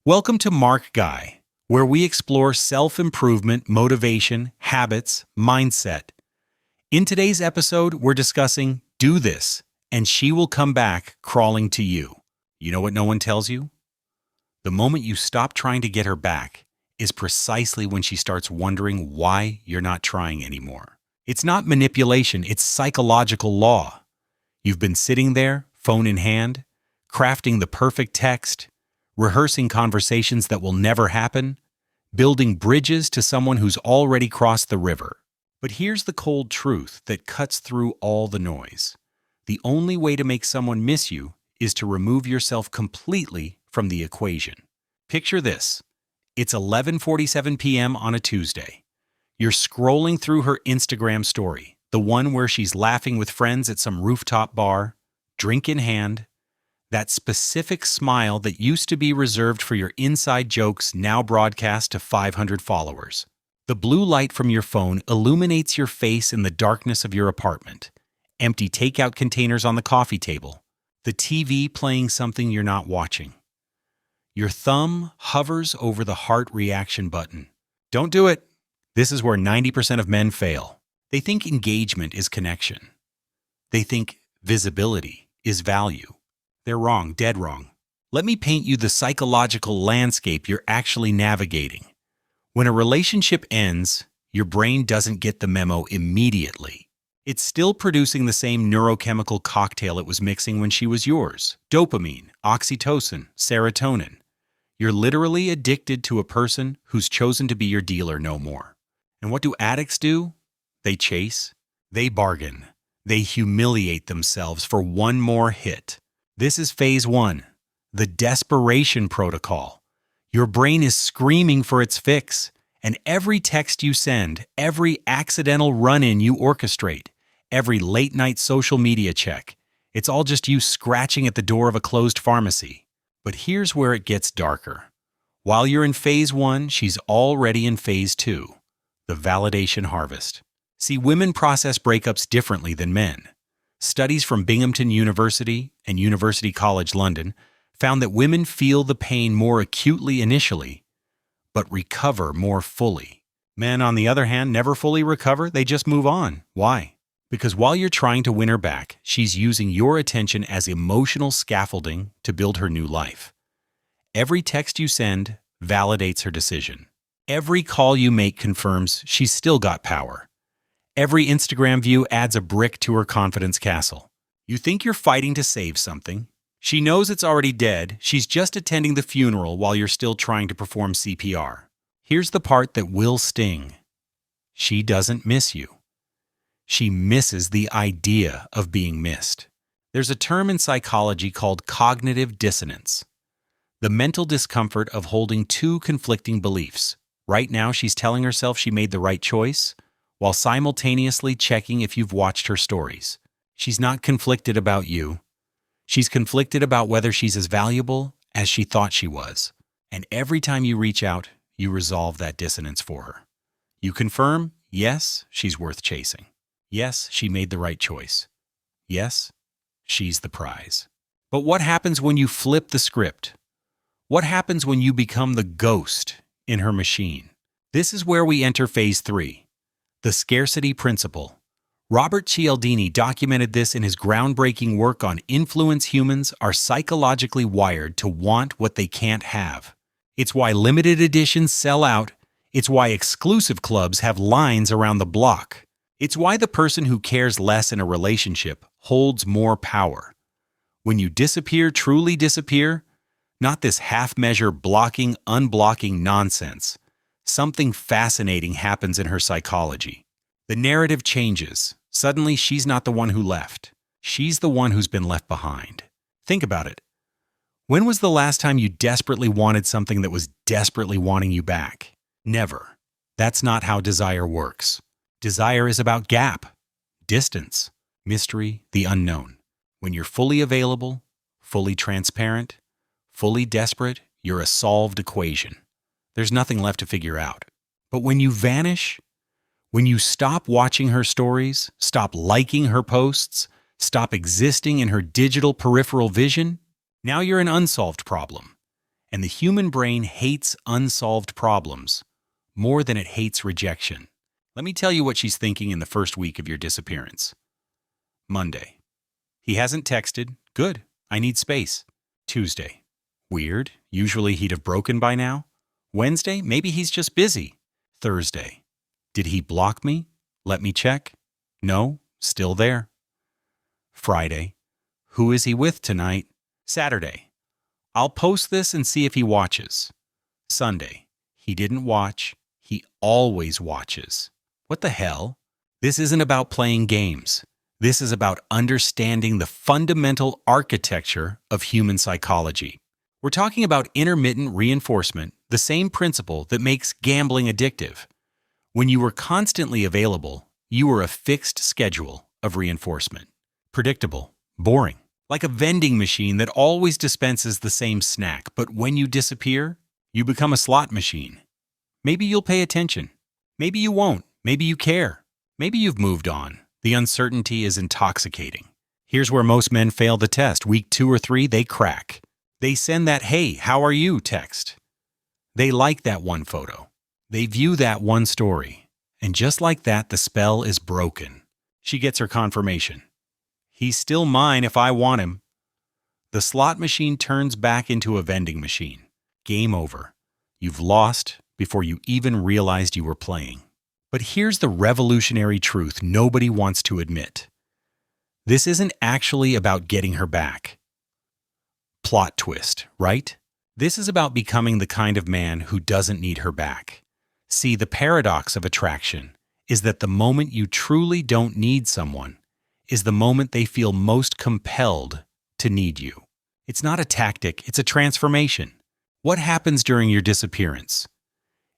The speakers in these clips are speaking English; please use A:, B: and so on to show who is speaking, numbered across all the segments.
A: Welcome to MarkGuy, where we explore self-improvement, motivation, habits, mindset. In today's episode, we're discussing do this, and she will come back crawling to you. You know what no one tells you? The moment you stop trying to get her back is precisely when she starts wondering why you're not trying anymore. It's not manipulation, it's psychological law. You've been sitting there, phone in hand, crafting the perfect text, rehearsing conversations that will never happen, building bridges to someone who's already crossed the river. But here's the cold truth that cuts through all the noise. The only way to make someone miss you is to remove yourself completely from the equation. Picture this. It's 11:47 p.m. on a Tuesday. You're scrolling through her Instagram story, the one where she's laughing with friends at some rooftop bar, drink in hand. That specific smile that used to be reserved for your inside jokes now broadcast to 500 followers. The blue light from your phone illuminates your face in the darkness of your apartment. Empty takeout containers on the coffee table. The TV playing something you're not watching. Your thumb hovers over the heart reaction button. Don't do it. This is where 90% of men fail. They think engagement is connection. They think visibility is value. They're wrong, dead wrong. Let me paint you the psychological landscape you're actually navigating. When a relationship ends, your brain doesn't get the memo immediately. It's still producing the same neurochemical cocktail it was mixing when she was yours. Dopamine, oxytocin, serotonin. You're literally addicted to a person who's chosen to be your dealer no more. And what do addicts do? They chase, they bargain, they humiliate themselves for one more hit. This is phase one, the desperation protocol. Your brain is screaming for its fix, and every text you send, every accidental run-in you orchestrate, every late-night social media check, it's all just you scratching at the door of a closed pharmacy. But here's where it gets darker. While you're in phase one, she's already in phase two, the validation harvest. See, women process breakups differently than men. Studies from Binghamton University and University College London found that women feel the pain more acutely initially, but recover more fully. Men, on the other hand, never fully recover, they just move on. Why? Because while you're trying to win her back, she's using your attention as emotional scaffolding to build her new life. Every text you send validates her decision. Every call you make confirms she's still got power. Every Instagram view adds a brick to her confidence castle. You think you're fighting to save something. She knows it's already dead. She's just attending the funeral while you're still trying to perform CPR. Here's the part that will sting. She doesn't miss you. She misses the idea of being missed. There's a term in psychology called cognitive dissonance. The mental discomfort of holding two conflicting beliefs. Right now, she's telling herself she made the right choice, while simultaneously checking if you've watched her stories. She's not conflicted about you. She's conflicted about whether she's as valuable as she thought she was. And every time you reach out, you resolve that dissonance for her. You confirm, yes, she's worth chasing. Yes, she made the right choice. Yes, she's the prize. But what happens when you flip the script? What happens when you become the ghost in her machine? This is where we enter phase three. The scarcity principle. Robert Cialdini documented this in his groundbreaking work on Influence. Humans are psychologically wired to want what they can't have. It's why limited editions sell out. It's why exclusive clubs have lines around the block. It's why the person who cares less in a relationship holds more power. When you disappear, truly disappear, not this half-measure blocking, unblocking nonsense. Something fascinating happens in her psychology. The narrative changes. Suddenly, she's not the one who left. She's the one who's been left behind. Think about it. When was the last time you desperately wanted something that was desperately wanting you back? Never. That's not how desire works. Desire is about gap, distance, mystery, the unknown. When you're fully available, fully transparent, fully desperate, you're a solved equation. There's nothing left to figure out. But when you vanish, when you stop watching her stories, stop liking her posts, stop existing in her digital peripheral vision, now you're an unsolved problem. And the human brain hates unsolved problems more than it hates rejection. Let me tell you what she's thinking in the first week of your disappearance. Monday. He hasn't texted. Good. I need space. Tuesday. Weird. Usually he'd have broken by now. Wednesday. Maybe he's just busy. Thursday. Did he block me? Let me check. No. Still there. Friday. Who is he with tonight? Saturday. I'll post this and see if he watches. Sunday. He didn't watch. He always watches. What the hell? This isn't about playing games. This is about understanding the fundamental architecture of human psychology. We're talking about intermittent reinforcement, the same principle that makes gambling addictive. When you were constantly available, you were a fixed schedule of reinforcement. Predictable, boring, like a vending machine that always dispenses the same snack, but when you disappear, you become a slot machine. Maybe you'll pay attention. Maybe you won't. Maybe you care. Maybe you've moved on. The uncertainty is intoxicating. Here's where most men fail the test. Week 2 or 3, they crack. They send that, "Hey, how are you?" text. They like that one photo. They view that one story. And just like that, the spell is broken. She gets her confirmation. He's still mine if I want him. The slot machine turns back into a vending machine. Game over. You've lost before you even realized you were playing. But here's the revolutionary truth nobody wants to admit. This isn't actually about getting her back. Plot twist, right? This is about becoming the kind of man who doesn't need her back. See, the paradox of attraction is that the moment you truly don't need someone is the moment they feel most compelled to need you. It's not a tactic, it's a transformation. What happens during your disappearance?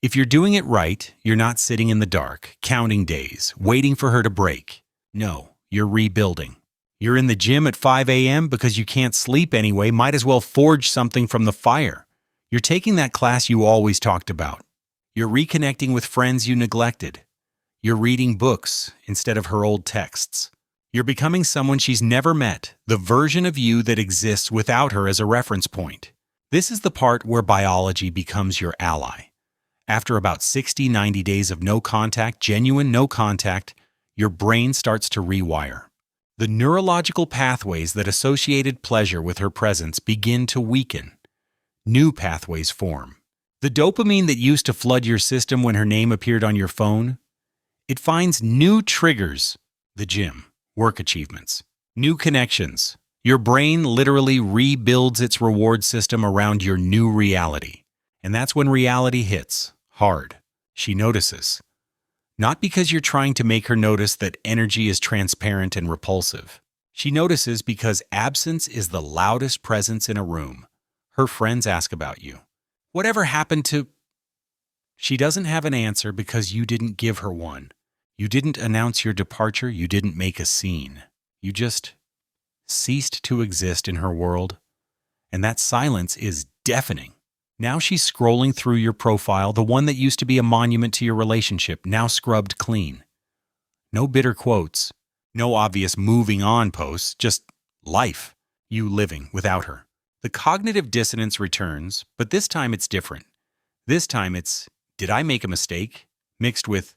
A: If you're doing it right, you're not sitting in the dark, counting days, waiting for her to break. No, you're rebuilding. You're in the gym at 5 a.m. because you can't sleep anyway, might as well forge something from the fire. You're taking that class you always talked about. You're reconnecting with friends you neglected. You're reading books instead of her old texts. You're becoming someone she's never met, the version of you that exists without her as a reference point. This is the part where biology becomes your ally. After about 60-90 days of no contact, genuine no contact, your brain starts to rewire. The neurological pathways that associated pleasure with her presence begin to weaken. New pathways form. The dopamine that used to flood your system when her name appeared on your phone, it finds new triggers. The gym, work achievements, new connections. Your brain literally rebuilds its reward system around your new reality. And that's when reality hits. Hard. She notices. Not because you're trying to make her notice that energy is transparent and repulsive. She notices because absence is the loudest presence in a room. Her friends ask about you. Whatever happened to... She doesn't have an answer because you didn't give her one. You didn't announce your departure. You didn't make a scene. You just ceased to exist in her world. And that silence is deafening. Now she's scrolling through your profile, the one that used to be a monument to your relationship, now scrubbed clean. No bitter quotes, no obvious moving on posts, just life, you living without her. The cognitive dissonance returns, but this time it's different. This time it's, did I make a mistake? Mixed with,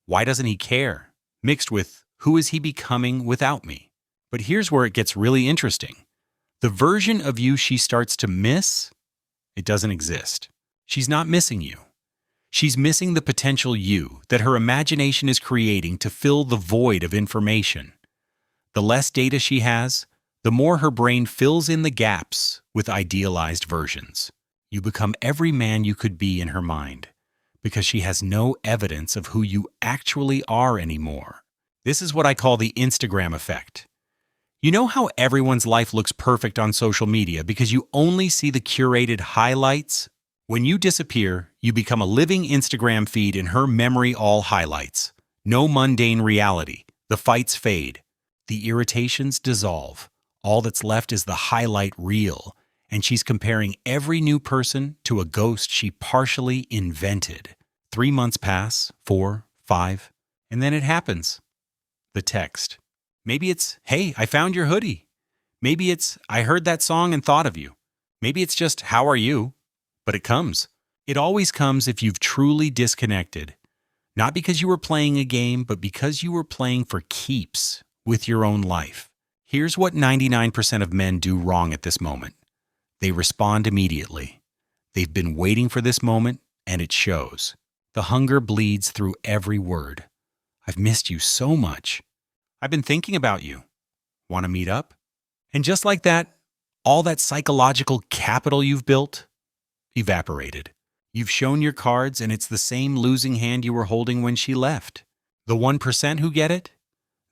A: why doesn't he care? Mixed with, who is he becoming without me? But here's where it gets really interesting. The version of you she starts to miss, it doesn't exist. She's not missing you. She's missing the potential you that her imagination is creating to fill the void of information. The less data she has, the more her brain fills in the gaps with idealized versions. You become every man you could be in her mind because she has no evidence of who you actually are anymore. This is what I call the Instagram effect. You know how everyone's life looks perfect on social media because you only see the curated highlights? When you disappear, you become a living Instagram feed in her memory, all highlights. No mundane reality. The fights fade. The irritations dissolve. All that's left is the highlight reel, and she's comparing every new person to a ghost she partially invented. 3 months pass, 4, 5, and then it happens. The text. Maybe it's, hey, I found your hoodie. Maybe it's, I heard that song and thought of you. Maybe it's just, how are you? but it comes. It always comes if you've truly disconnected. Not because you were playing a game, but because you were playing for keeps with your own life. Here's what 99% of men do wrong at this moment. They respond immediately. They've been waiting for this moment, and it shows. The hunger bleeds through every word. I've missed you so much. I've been thinking about you. Want to meet up? And just like that, all that psychological capital you've built evaporated. You've shown your cards, and it's the same losing hand you were holding when she left. The 1% who get it?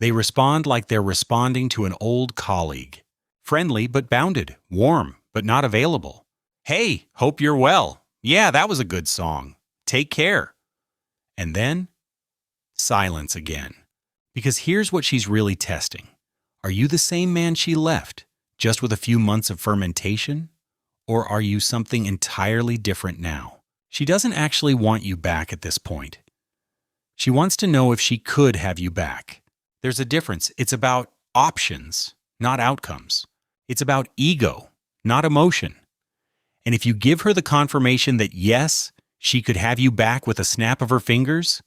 A: They respond like they're responding to an old colleague. Friendly but bounded, warm but not available. Hey, hope you're well. Yeah, that was a good song. Take care. And then, silence again. Because here's what she's really testing. Are you the same man she left, just with a few months of fermentation? Or are you something entirely different now? She doesn't actually want you back at this point. She wants to know if she could have you back. There's a difference. It's about options, not outcomes. It's about ego, not emotion. And if you give her the confirmation that yes, she could have you back with a snap of her fingers,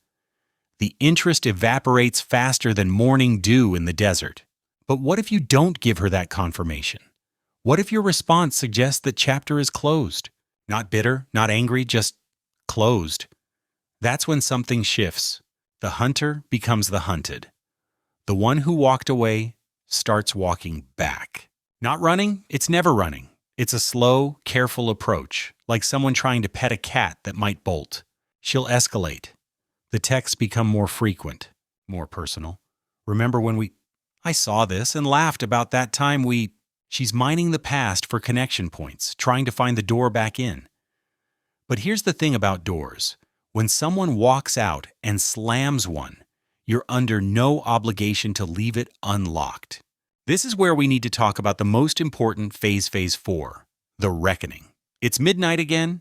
A: the interest evaporates faster than morning dew in the desert. But what if you don't give her that confirmation? What if your response suggests that chapter is closed? Not bitter, not angry, just closed. That's when something shifts. The hunter becomes the hunted. The one who walked away starts walking back. Not running, it's never running. It's a slow, careful approach, like someone trying to pet a cat that might bolt. She'll escalate. The texts become more frequent, more personal. Remember when I saw this and laughed about that time She's mining the past for connection points, trying to find the door back in. But here's the thing about doors. When someone walks out and slams one, you're under no obligation to leave it unlocked. This is where we need to talk about the most important phase 4, the reckoning. It's midnight again,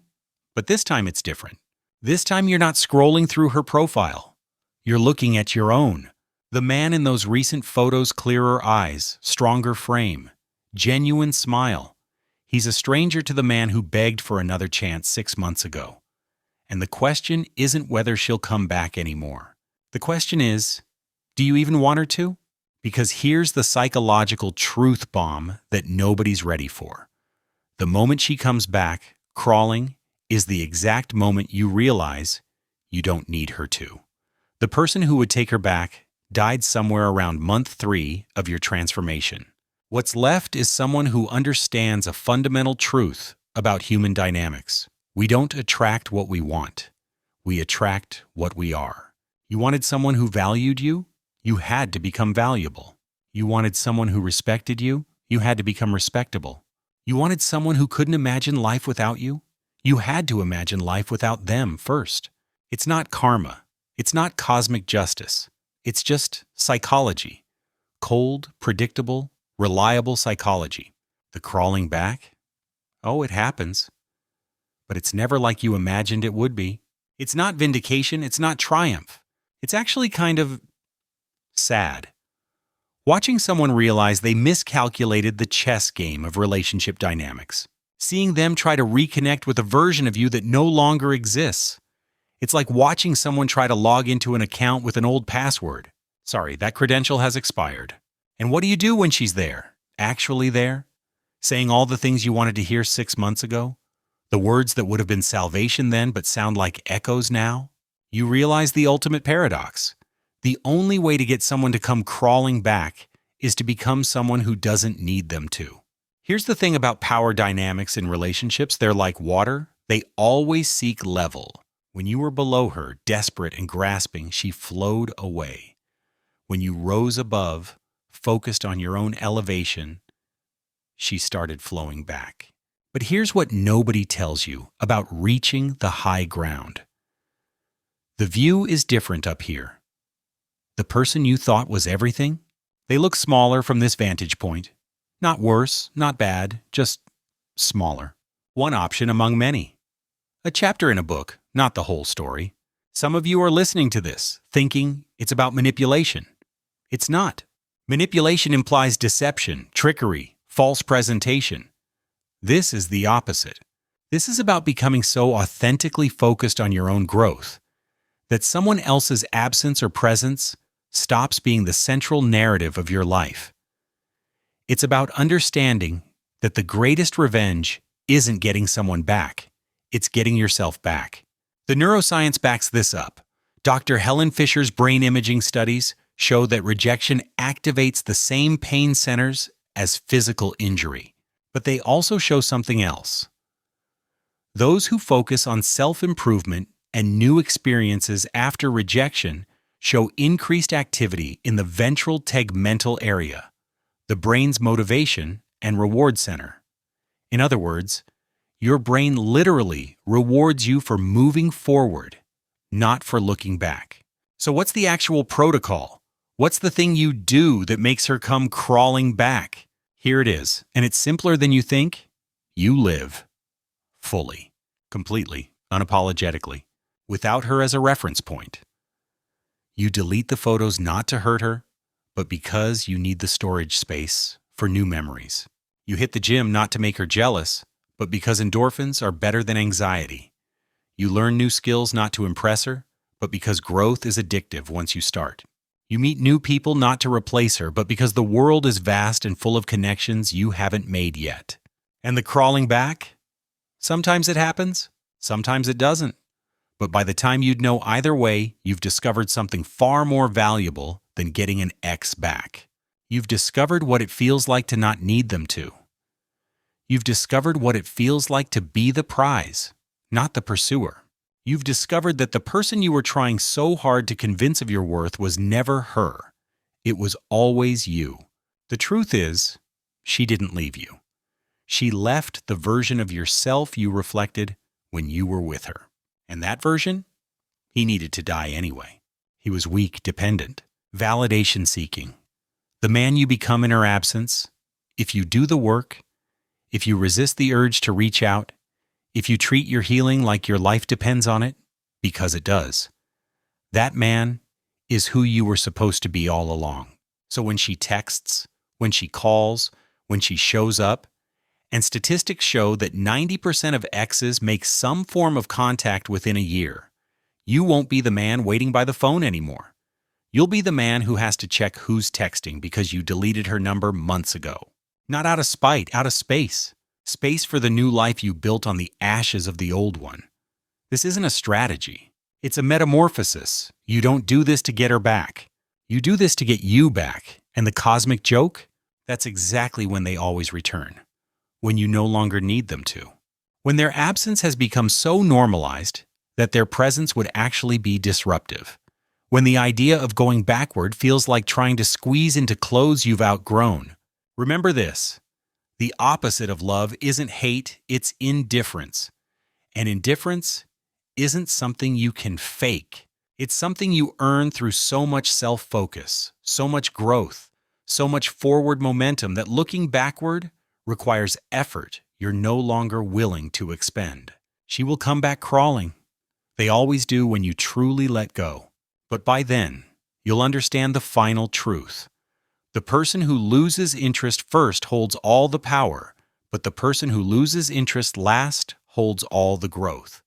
A: but this time it's different. This time you're not scrolling through her profile. You're looking at your own. The man in those recent photos, clearer eyes, stronger frame, genuine smile. He's a stranger to the man who begged for another chance 6 months ago. And the question isn't whether she'll come back anymore. The question is, do you even want her to? Because here's the psychological truth bomb that nobody's ready for. The moment she comes back, crawling, is the exact moment you realize you don't need her to. The person who would take her back died somewhere around month 3 of your transformation. What's left is someone who understands a fundamental truth about human dynamics. We don't attract what we want. We attract what we are. You wanted someone who valued you? You had to become valuable. You wanted someone who respected you? You had to become respectable. You wanted someone who couldn't imagine life without you? You had to imagine life without them first. It's not karma. It's not cosmic justice. It's just psychology. Cold, predictable, reliable psychology. The crawling back? Oh, it happens. But it's never like you imagined it would be. It's not vindication. It's not triumph. It's actually kind of sad. Watching someone realize they miscalculated the chess game of relationship dynamics. Seeing them try to reconnect with a version of you that no longer exists. It's like watching someone try to log into an account with an old password. Sorry, that credential has expired. And what do you do when she's there? Actually there? Saying all the things you wanted to hear 6 months ago? The words that would have been salvation then but sound like echoes now? You realize the ultimate paradox. The only way to get someone to come crawling back is to become someone who doesn't need them to. Here's the thing about power dynamics in relationships. They're like water. They always seek level. When you were below her, desperate and grasping, she flowed away. When you rose above, focused on your own elevation, she started flowing back. But here's what nobody tells you about reaching the high ground. The view is different up here. The person you thought was everything, they look smaller from this vantage point. Not worse, not bad, just smaller. One option among many. A chapter in a book, not the whole story. Some of you are listening to this, thinking it's about manipulation. It's not. Manipulation implies deception, trickery, false presentation. This is the opposite. This is about becoming so authentically focused on your own growth that someone else's absence or presence stops being the central narrative of your life. It's about understanding that the greatest revenge isn't getting someone back, it's getting yourself back. The neuroscience backs this up. Dr. Helen Fisher's brain imaging studies show that rejection activates the same pain centers as physical injury. But they also show something else. Those who focus on self-improvement and new experiences after rejection show increased activity in the ventral tegmental area, the brain's motivation and reward center. In other words, your brain literally rewards you for moving forward, not for looking back. So what's the actual protocol? What's the thing you do that makes her come crawling back? Here it is, and it's simpler than you think. You live fully, completely, unapologetically, without her as a reference point. You delete the photos not to hurt her, but because you need the storage space for new memories. You hit the gym not to make her jealous, but because endorphins are better than anxiety. You learn new skills not to impress her, but because growth is addictive once you start. You meet new people not to replace her, but because the world is vast and full of connections you haven't made yet. And the crawling back? Sometimes it happens, sometimes it doesn't. But by the time you'd know either way, you've discovered something far more valuable than getting an ex back. You've discovered what it feels like to not need them to. You've discovered what it feels like to be the prize, not the pursuer. You've discovered that the person you were trying so hard to convince of your worth was never her. It was always you. The truth is, she didn't leave you. She left the version of yourself you reflected when you were with her. And that version? He needed to die anyway. He was weak, dependent, validation-seeking. The man you become in her absence, if you do the work, if you resist the urge to reach out, if you treat your healing like your life depends on it, because it does, that man is who you were supposed to be all along. So when she texts, when she calls, when she shows up, and statistics show that 90% of exes make some form of contact within a year, you won't be the man waiting by the phone anymore. You'll be the man who has to check who's texting because you deleted her number months ago. Not out of spite, out of space. Space for the new life you built on the ashes of the old one. This isn't a strategy. It's a metamorphosis. You don't do this to get her back. You do this to get you back. And the cosmic joke? That's exactly when they always return. When you no longer need them to. When their absence has become so normalized that their presence would actually be disruptive. When the idea of going backward feels like trying to squeeze into clothes you've outgrown. Remember this. The opposite of love isn't hate, it's indifference. And indifference isn't something you can fake. It's something you earn through so much self-focus, so much growth, so much forward momentum that looking backward requires effort you're no longer willing to expend. She will come back crawling. They always do when you truly let go. But by then, you'll understand the final truth. The person who loses interest first holds all the power, but the person who loses interest last holds all the growth.